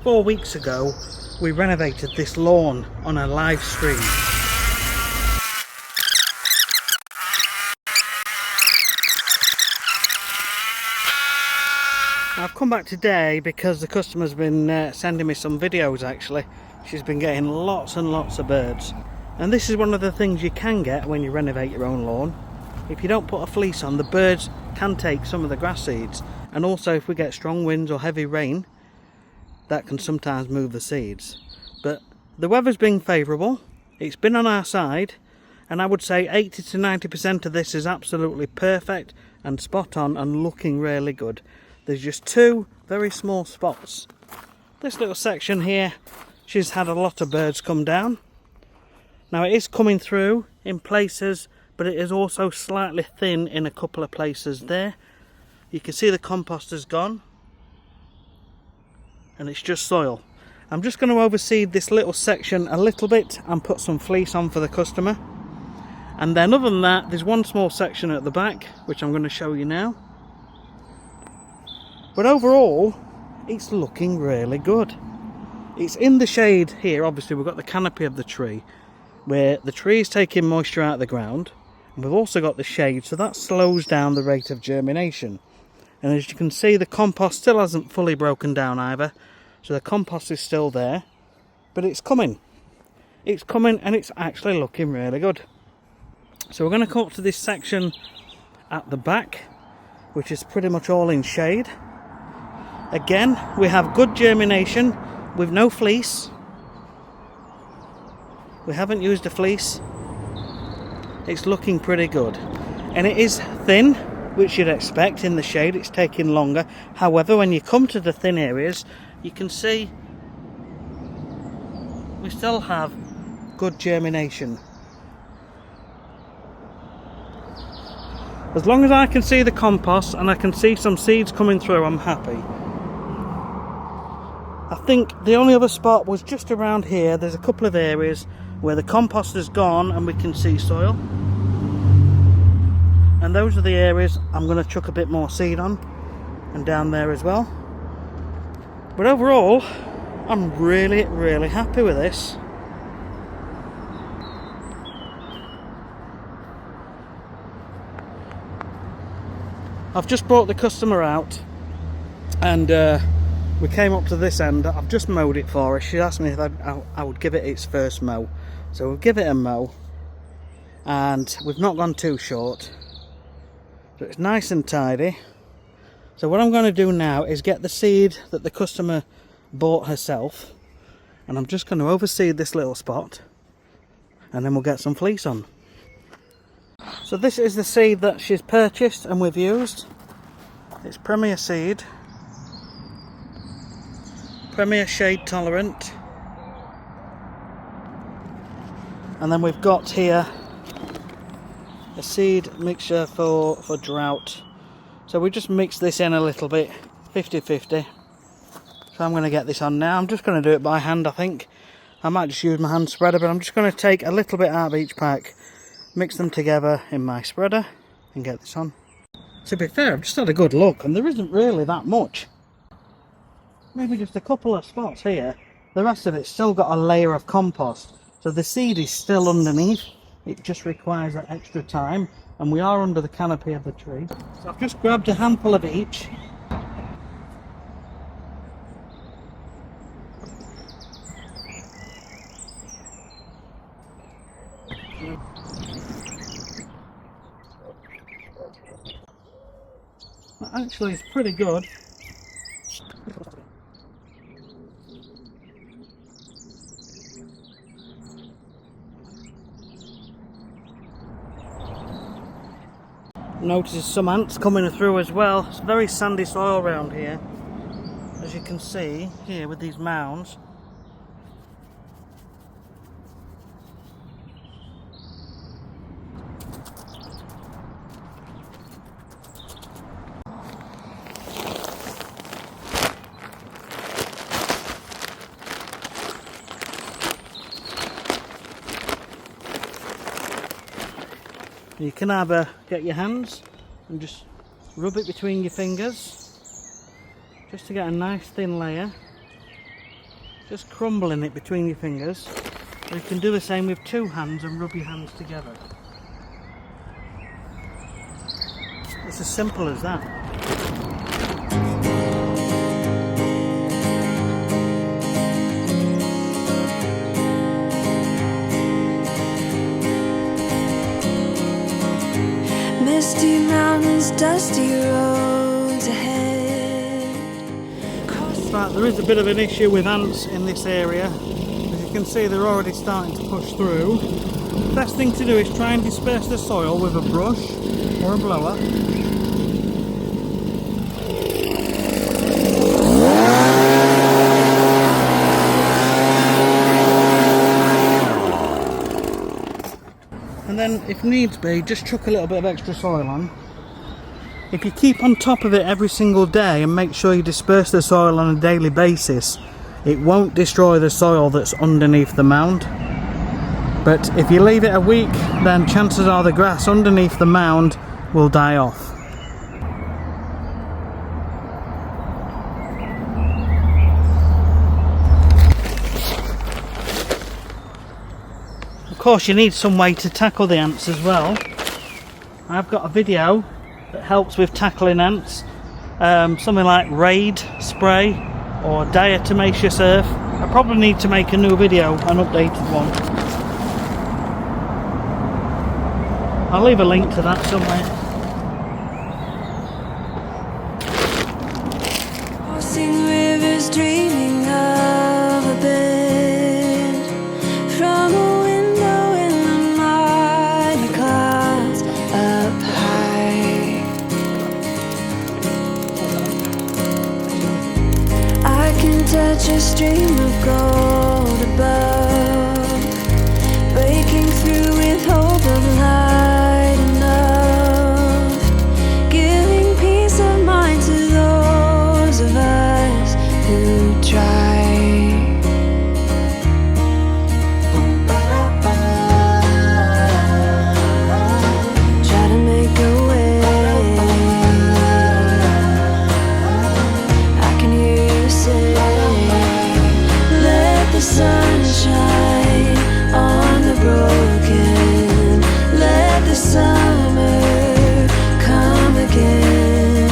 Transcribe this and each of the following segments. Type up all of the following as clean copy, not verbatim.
4 weeks ago we renovated this lawn on a live stream. I've come back today because the customer's been sending me some videos actually. She's been getting lots and lots of birds. And this is one of the things you can get when you renovate your own lawn. If you don't put a fleece on, the birds can take some of the grass seeds. And also if we get strong winds or heavy rain, that can sometimes move the seeds. But the weather's been favourable, it's been on our side, and I would say 80 to 90% of this is absolutely perfect and spot on and looking really good. There's just two very small spots. This little section here, she's had a lot of birds come down. Now it is coming through in places, but it is also slightly thin in a couple of places there. You can see the compost has gone and it's just soil. I'm just going to overseed this little section a little bit and put some fleece on for the customer. And then other than that, there's one small section at the back which I'm going to show you now. But overall, it's looking really good. It's in the shade here. Obviously we've got the canopy of the tree where the tree is taking moisture out of the ground, and we've also got the shade, so that slows down the rate of germination. And as you can see, the compost still hasn't fully broken down either, so the compost is still there, but it's coming and it's actually looking really good. So we're going to come up to this section at the back, which is pretty much all in shade. Again, we have good germination with no fleece. We haven't used a fleece. It's looking pretty good, and it is thin, which you'd expect in the shade. It's taking longer. However, when you come to the thin areas, you can see we still have good germination. As long as I can see the compost and I can see some seeds coming through, I'm happy. I think the only other spot was just around here. There's a couple of areas where the compost has gone and we can see soil. And those are the areas I'm going to chuck a bit more seed on, and down there as well. But overall, I'm really, really happy with this. I've just brought the customer out, and we came up to this end. I've just mowed it for her. She asked me if I would give it its first mow. So we'll give it a mow, and we've not gone too short. So it's nice and tidy. So what I'm going to do now is get the seed that the customer bought herself, and I'm just going to overseed this little spot, and then we'll get some fleece on. So this is the seed that she's purchased and we've used. It's Premier seed, Premier shade tolerant, and then we've got here a seed mixture for drought. So we just mix this in a little bit, 50-50. So I'm going to get this on now. I'm just going to do it by hand, I think. I might just use my hand spreader, but I'm just going to take a little bit out of each pack, mix them together in my spreader and get this on. To be fair, I've just had a good look and there isn't really that much. Maybe just a couple of spots here. The rest of it's still got a layer of compost. So the seed is still underneath. It just requires that extra time, and we are under the canopy of the tree. So I've just grabbed a handful of each. That actually is pretty good. Notice some ants coming through as well. It's very sandy soil around here, as you can see here with these mounds. You can either get your hands and just rub it between your fingers just to get a nice thin layer, just crumbling it between your fingers. Or you can do the same with two hands and rub your hands together. It's as simple as that. Misty mountains, dusty roads ahead. But there is a bit of an issue with ants in this area. As you can see, they're already starting to push through. The best thing to do is try and disperse the soil with a brush or a blower. And then, if needs be, just chuck a little bit of extra soil on. If you keep on top of it every single day and make sure you disperse the soil on a daily basis, it won't destroy the soil that's underneath the mound. But if you leave it a week, then chances are the grass underneath the mound will die off. Of course, you need some way to tackle the ants as well. I've got a video that helps with tackling ants, something like Raid spray or diatomaceous earth. I probably need to make a new video, an updated one. I'll leave a link to that somewhere. Crossing rivers, dreaming of a bed from a window in the mighty clouds up high. I can touch a stream of gold above, breaking through with hope of light enough, giving peace of mind to those of us who try. Try to make a way. I can hear you say, let the sun shine on the broken, let the summer come again,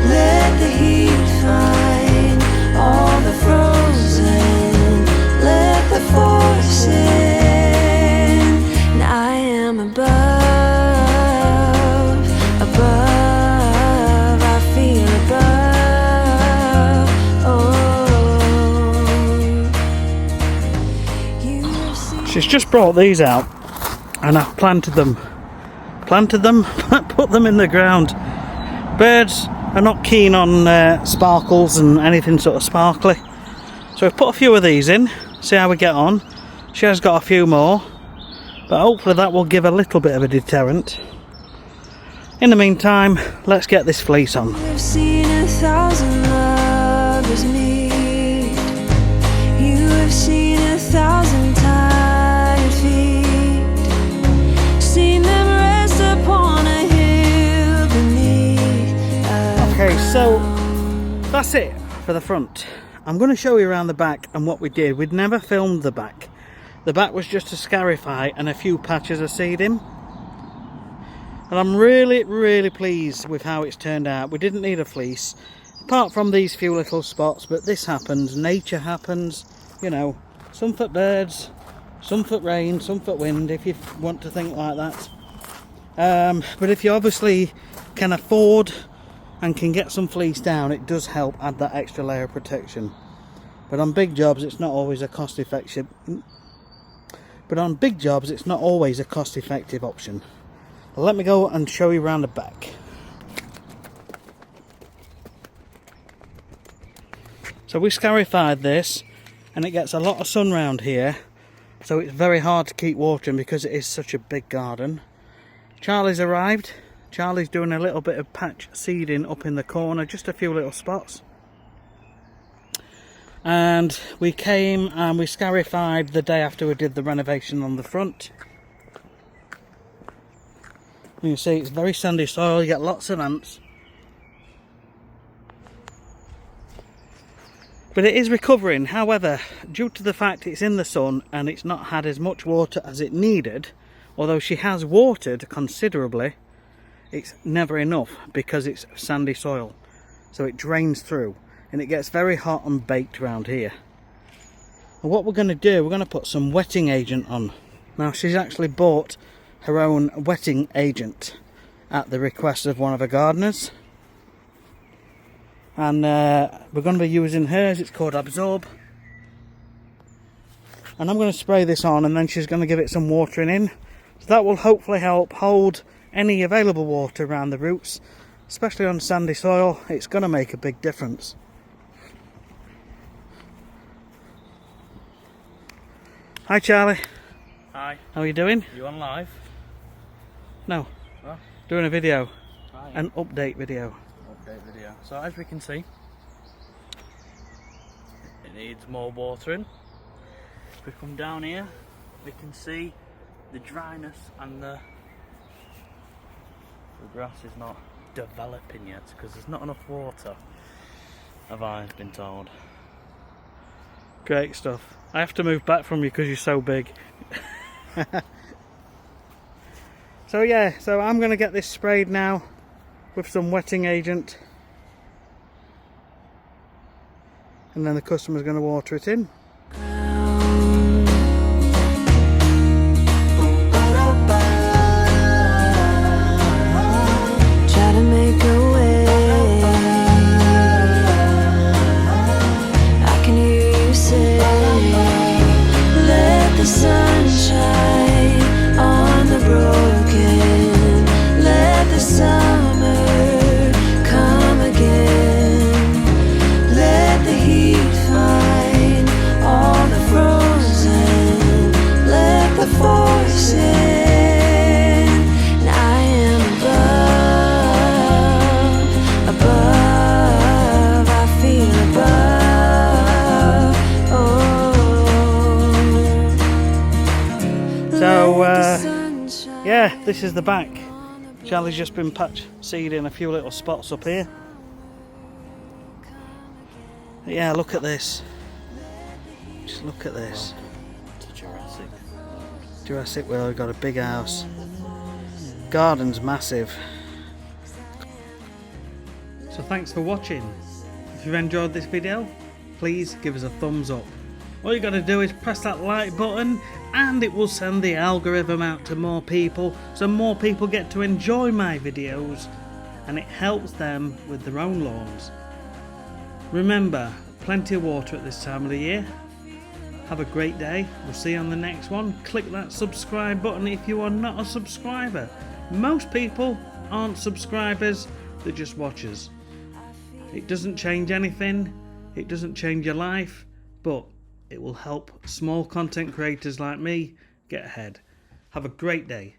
let the heat find all the frozen, let the force in, and I am above, above, I feel above, oh, you have seen. She's just brought these out and I've planted them, put them in the ground. Birds are not keen on sparkles and anything sort of sparkly, so we've put a few of these in, see how we get on. She has got a few more, but hopefully that will give a little bit of a deterrent. In the meantime, let's get this fleece on. We've seen 1,000 lovers meet. You have seen 1,000 tired feet. Seen them rest upon a hill beneath. Okay, so that's it for the front. I'm going to show you around the back and what we did. We'd never filmed the back. The back was just a scarify and a few patches of seeding. And I'm really pleased with how it's turned out. We didn't need a fleece, apart from these few little spots, but this happens, nature happens, you know, some foot birds, some foot rain, some foot wind, if you want to think like that. But if you obviously can afford and can get some fleece down, it does help add that extra layer of protection. But on big jobs, it's not always a cost-effective. Option. Let me go and show you around the back. So we scarified this, and it gets a lot of sun round here, so it's very hard to keep watering because it is such a big garden. Charlie's arrived. Charlie's doing a little bit of patch seeding up in the corner, just a few little spots. And we came and we scarified the day after we did the renovation on the front. You can see it's very sandy soil, you get lots of ants. But it is recovering. However, due to the fact it's in the sun and it's not had as much water as it needed, although she has watered considerably, it's never enough because it's sandy soil. So it drains through and it gets very hot and baked around here. And what we're going to do, we're going to put some wetting agent on. Now she's actually bought her own wetting agent at the request of one of her gardeners. And we're going to be using hers. It's called Absorb. And I'm going to spray this on and then she's going to give it some watering in. So that will hopefully help hold any available water around the roots, especially on sandy soil. It's going to make a big difference. Hi Charlie. Hi. How are you doing? You on live? No. Oh. Doing a video. Hi. An update video. Update video. So as we can see, it needs more watering. If we come down here, we can see the dryness and the grass is not developing yet because there's not enough water, have I been told. Great stuff. I have to move back from you because you're so big. So yeah, so I'm going to get this sprayed now with some wetting agent. And then the customer's going to water it in. Try to make a way. I can hear you say, let the sun shine on the broken. Let the summer come again. Let the heat find all the frozen. Let the force in. And I am above, I feel above. Oh. So, Let the sun shine. Yeah, this is the back. Charlie's just been patch seeding a few little spots up here. Yeah, look at this. Just look at this. To Jurassic. Jurassic World, we've got a big house. Garden's massive. So thanks for watching. If you've enjoyed this video, please give us a thumbs up. All you got to do is press that like button and it will send the algorithm out to more people, so more people get to enjoy my videos and it helps them with their own lawns. Remember, plenty of water at this time of the year. Have a great day. We'll see you on the next one. Click that subscribe button if you are not a subscriber. Most people aren't subscribers, they're just watchers. It doesn't change anything, it doesn't change your life, but it will help small content creators like me get ahead. Have a great day.